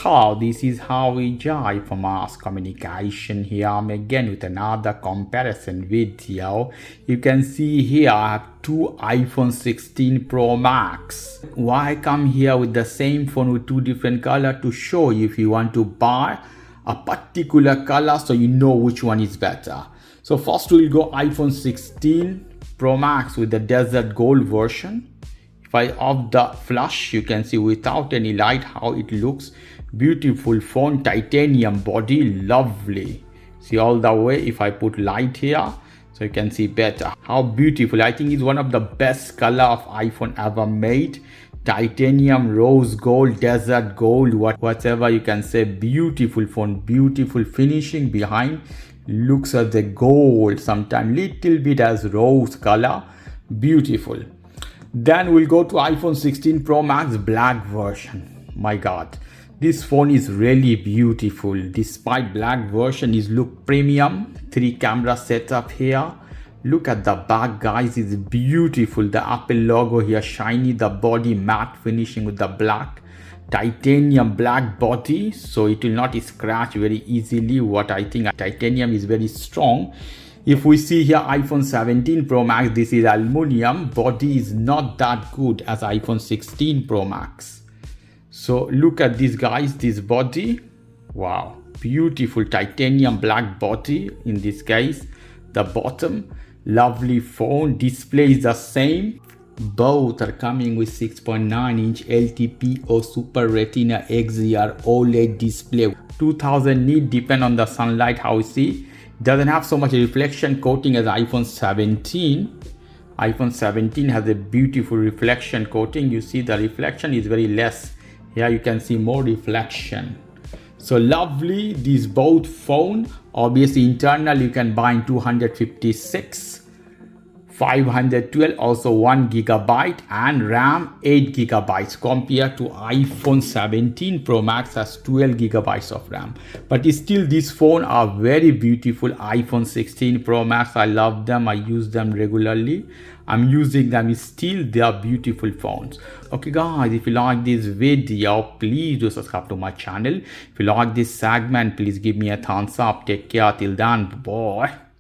This is how we jive for mass communication. Here I'm again with another comparison video. You can see here I have two iPhone 16 Pro Max. Why I come here with the same phone with two different colors? To show you if you want to buy a particular color so you know which one is better. So first we'll go iPhone 16 Pro Max with the desert gold version. If I off the flash, you can see without any light how it looks. Beautiful phone, titanium body, lovely. See all the way. If I put light here, so you can see better how beautiful. I think it's one of the best color of iPhone ever made. Titanium, rose gold, desert gold, whatever you can say. Beautiful phone, beautiful finishing behind. Looks at the gold, sometimes little bit as rose color. Beautiful. Then we'll go to iPhone 16 Pro Max black version. My God, this phone is really beautiful. Despite black version is look premium. 3 camera setup here. Look at the back, guys, it's beautiful. The Apple logo here shiny, the body matte finishing with the black. Titanium black body, so it will not scratch very easily. What I think titanium is very strong. If we see here iPhone 17 Pro Max, this is aluminum. Body is not that good as iPhone 16 Pro Max. So look at this, guys, this body. Wow, beautiful titanium black body in this case. The bottom, lovely phone. Display is the same. Both are coming with 6.9-inch LTPO Super Retina XDR OLED display. 2000 nit, depend on the sunlight how you see. Doesn't have so much reflection coating as iPhone 17. iPhone 17 has a beautiful reflection coating. You see the reflection is very less. Here you can see more reflection. So lovely, these both phone. Obviously internal you can buy in 256, 512, also 1 GB, and RAM 8 GB compared to iPhone 17 Pro Max has 12 GB of RAM. But still these phones are very beautiful. iPhone 16 Pro Max, I love them. I use them regularly. I'm using them still. They are beautiful phones. Okay guys, if you like this video, please do subscribe to my channel. If you like this segment, please give me a thumbs up. Take care till then. Bye.